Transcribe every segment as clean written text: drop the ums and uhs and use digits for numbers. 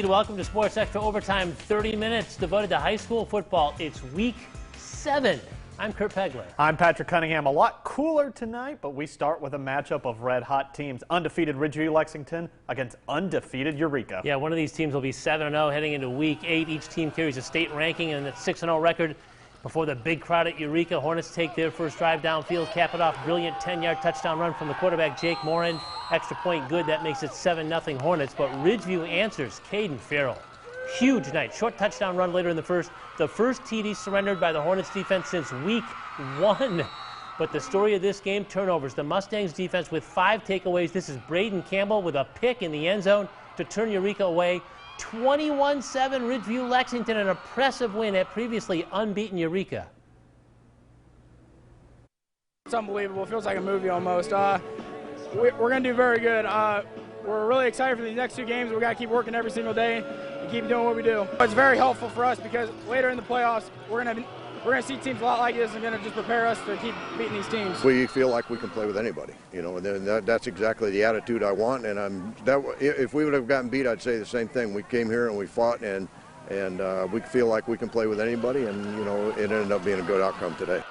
Welcome to Sports Extra Overtime. 30 minutes devoted to high school football. It's week 7. I'm Kurt Pegler. I'm Patrick Cunningham. A lot cooler tonight, but we start with a matchup of red-hot teams. Undefeated Ridgeview Lexington against undefeated Eureka. Yeah, one of these teams will be 7-0 heading into week 8. Each team carries a state ranking and a 6-0 record. Before the big crowd at Eureka, Hornets take their first drive downfield, cap it off. Brilliant 10-yard touchdown run from the quarterback, Jake Morin. Extra point good. That makes it 7-0 Hornets. But Ridgeview answers. Caden Farrell. Huge night. Short touchdown run later in the first. The first TD surrendered by the Hornets defense since week 1. But the story of this game, turnovers. The Mustangs defense with 5 takeaways. This is Braden Campbell with a pick in the end zone to turn Eureka away. 21-7 Ridgeview Lexington, an impressive win at previously unbeaten Eureka. It's unbelievable. It feels like a movie almost. We're going to do very good. We're really excited for these next 2 games. We've got to keep working every single day and keep doing what we do. It's very helpful for us because later in the playoffs, we're going to see teams a lot like this and going to just prepare us to keep beating these teams. We feel like we can play with anybody, you know, and that's exactly the attitude I want. And if we would have gotten beat, I'd say the same thing. We came here and we fought, and we feel like we can play with anybody, and you know, it ended up being a good outcome today.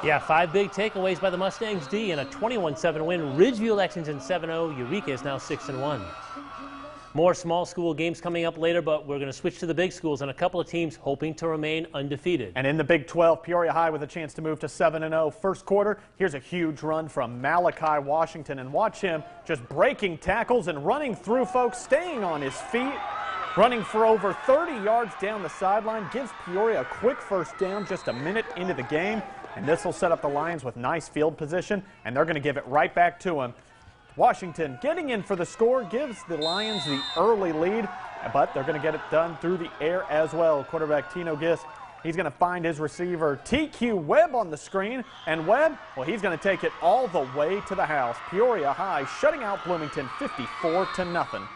Yeah, 5 big takeaways by the Mustangs D and a 21-7 win. Ridgeview Lexington 7-0. Eureka is now 6-1. More small school games coming up later, but we're going to switch to the big schools and a couple of teams hoping to remain undefeated. And in the Big 12, Peoria High with a chance to move to 7-0. First quarter, here's a huge run from Malachi Washington, and watch him just breaking tackles and running through folks, staying on his feet, running for over 30 yards down the sideline, gives Peoria a quick first down just a minute into the game, and this will set up the Lions with nice field position, and they're going to give it right back to him. Washington getting in for the score gives the Lions the early lead, but they're going to get it done through the air as well. Quarterback Tino Giss, he's going to find his receiver TQ Webb on the screen, and Webb, well, he's going to take it all the way to the house. Peoria High shutting out Bloomington 54-0.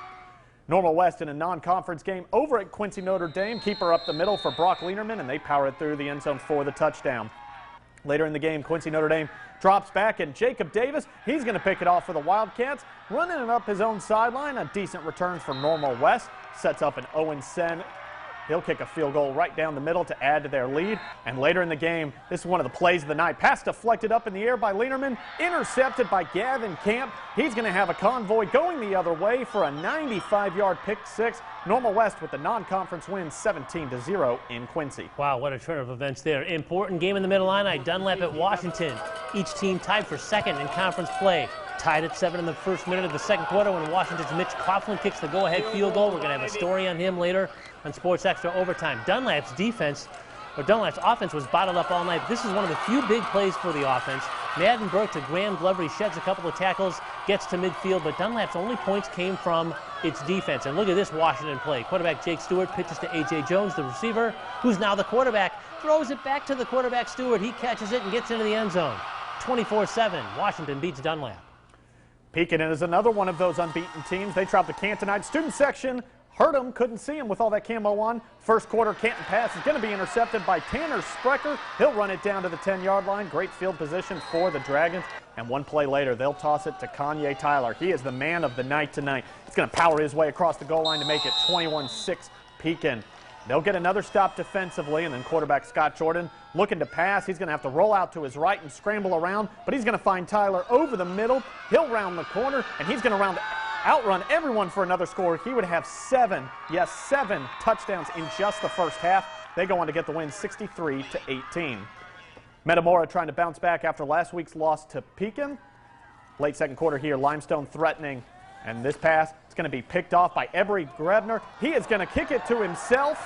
Normal West in a non-conference game over at Quincy Notre Dame. Keeper up the middle for Brock Lienerman, and they power it through the end zone for the touchdown. Later in the game, Quincy Notre Dame drops back, and Jacob Davis, he's going to pick it off for the Wildcats, running it up his own sideline. A decent return from Normal West, sets up an Owen Sen. He'll kick a field goal right down the middle to add to their lead. And later in the game, this is one of the plays of the night. Pass deflected up in the air by Lienerman, intercepted by Gavin Camp. He's going to have a convoy going the other way for a 95-yard pick six. Normal West with the non-conference win 17-0 in Quincy. Wow, what a turn of events there. Important game in the middle line. Dunlap at Washington. Each team tied for second in conference play. Tied at 7 in the first minute of the second quarter when Washington's Mitch Coughlin kicks the go-ahead field goal. We're going to have a story on him later on Sports Extra Overtime. Dunlap's offense was bottled up all night. This is one of the few big plays for the offense. Madden Burke to Graham Glover. He sheds a couple of tackles, gets to midfield, but Dunlap's only points came from its defense. And look at this Washington play. Quarterback Jake Stewart pitches to A.J. Jones, the receiver, who's now the quarterback, throws it back to the quarterback Stewart. He catches it and gets into the end zone. 24-7, Washington beats Dunlap. Pekin is another one of those unbeaten teams. They dropped the Cantonite student section. Hurt him, couldn't see him with all that camo on. First quarter Canton pass is going to be intercepted by Tanner Sprecher. He'll run it down to the 10-yard line. Great field position for the Dragons. And one play later, they'll toss it to Kanye Tyler. He is the man of the night tonight. He's going to power his way across the goal line to make it 21-6 Pekin. They'll get another stop defensively, and then quarterback Scott Jordan looking to pass. He's going to have to roll out to his right and scramble around, but he's going to find Tyler over the middle. He'll round the corner, and he's going to outrun everyone for another score. He would have 7 touchdowns in just the first half. They go on to get the win 63-18. Metamora trying to bounce back after last week's loss to Pekin. Late second quarter here, Limestone threatening. And this pass, it's going to be picked off by Ebery Grebner. He is going to kick it to himself.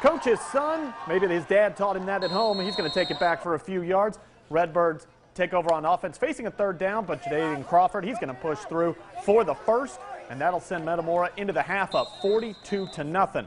Coach's son, maybe his dad taught him that at home. He's going to take it back for a few yards. Redbirds take over on offense, facing a third down, but Jadavian Crawford, he's going to push through for the first, and that'll send Metamora into the half up 42-0.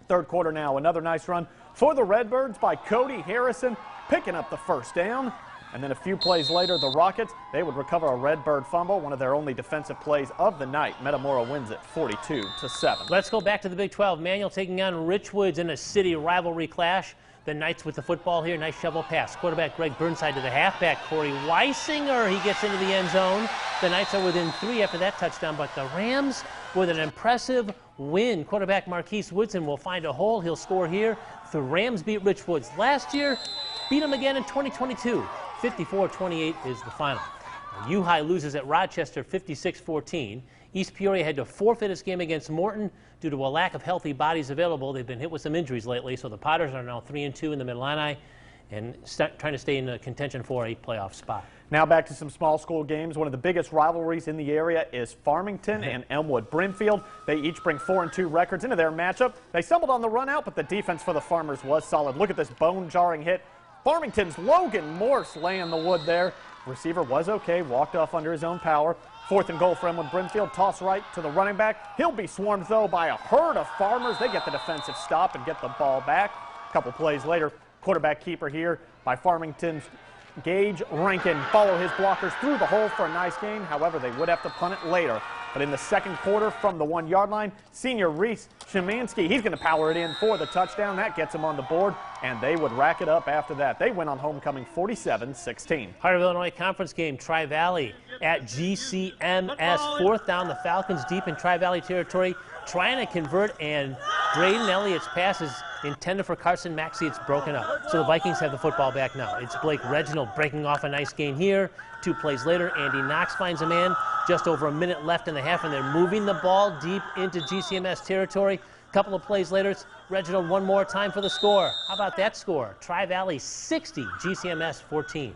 Third quarter now, another nice run for the Redbirds by Cody Harrison, picking up the first down. And then a few plays later, the Rockets, they would recover a Redbird fumble, one of their only defensive plays of the night. Metamora wins it 42-7. Let's go back to the Big 12. Manual taking on Richwoods in a city rivalry clash. The Knights with the football here. Nice shovel pass. Quarterback Greg Burnside to the halfback, Corey Weisinger. He gets into the end zone. The Knights are within 3 after that touchdown, but the Rams with an impressive win. Quarterback Marquise Woodson will find a hole. He'll score here. The Rams beat Richwoods last year, beat them again in 2022. 54-28 is the final. U-High loses at Rochester 56-14. East Peoria had to forfeit its game against Morton due to a lack of healthy bodies available. They've been hit with some injuries lately, so the Potters are now 3-2 in the Mid-Illini and trying to stay in contention for a playoff spot. Now back to some small school games. One of the biggest rivalries in the area is Farmington and Elmwood Brimfield. They each bring 4-2 records into their matchup. They stumbled on the run out, but the defense for the Farmers was solid. Look at this bone-jarring hit. Farmington's Logan Morse laying the wood there. Receiver was okay, walked off under his own power. 4th and goal for Elmwood Brimfield. Toss right to the running back. He'll be swarmed, though, by a herd of Farmers. They get the defensive stop and get the ball back. A couple plays later, quarterback keeper here by Farmington's Gage Rankin. Follow his blockers through the hole for a nice gain. However, they would have to punt it later. But in the second quarter from the 1-yard line, senior Reese Szymanski, he's going to power it in for the touchdown. That gets him on the board, and they would rack it up after that. They win on homecoming 47-16. Heart of Illinois Conference game, Tri-Valley at GCMS. 4th down, the Falcons deep in Tri-Valley territory, trying to convert, and Braden Elliott's pass is intended for Carson Maxey. It's broken up. So the Vikings have the football back now. It's Blake Reginald breaking off a nice gain here. 2 plays later, Andy Knox finds a man. Just over a minute left in the half, and they're moving the ball deep into GCMS territory. A couple of plays later, it's Reginald one more time for the score. How about that score? Tri-Valley 60, GCMS 14.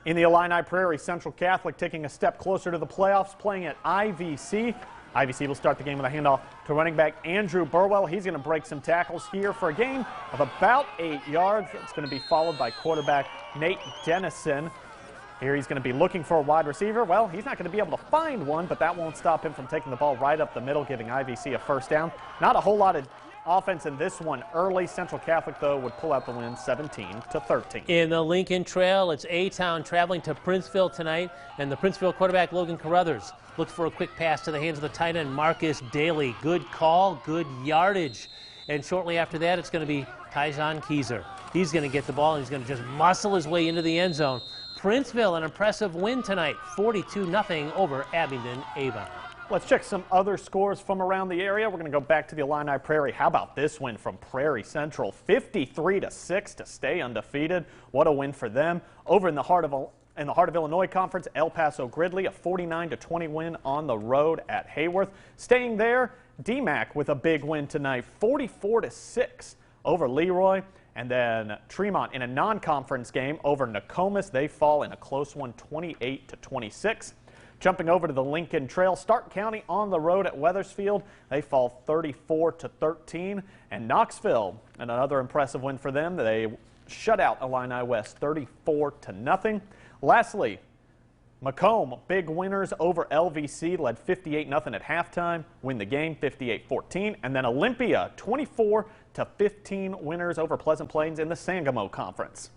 In the Illini Prairie, Central Catholic taking a step closer to the playoffs, playing at IVC. IVC will start the game with a handoff to running back Andrew Burwell. He's going to break some tackles here for a gain of about 8 yards. It's going to be followed by quarterback Nate Dennison. Here he's going to be looking for a wide receiver. Well, he's not going to be able to find one, but that won't stop him from taking the ball right up the middle, giving IVC a first down. Not a whole lot of offense in this one early. Central Catholic, though, would pull out the win 17-13. In the Lincoln Trail, it's A-Town traveling to Princeville tonight, and the Princeville quarterback Logan Carruthers looks for a quick pass to the hands of the tight end Marcus Daly. Good call, good yardage. And shortly after that, it's going to be Tyjon Keyser. He's going to get the ball, and he's going to just muscle his way into the end zone. Princeville, an impressive win tonight, 42-0 over Abingdon-Avon. Let's check some other scores from around the area. We're going to go back to the Illini Prairie. How about this win from Prairie Central? 53-6 to stay undefeated. What a win for them. Over in the Heart of Illinois Conference, El Paso Gridley, a 49-20 win on the road at Hayworth. Staying there, DMAC with a big win tonight, 44-6 over Leroy. And then Tremont in a non-conference game over Nokomis. They fall in a close one, 28-26. Jumping over to the Lincoln Trail, Stark County on the road at Weathersfield. They fall 34-13. And Knoxville, and another impressive win for them. They shut out Illini West 34-0. Lastly, Macomb, big winners over LVC, led 58-0 at halftime, win the game 58-14. And then Olympia, 24-15 winners over Pleasant Plains in the Sangamo Conference.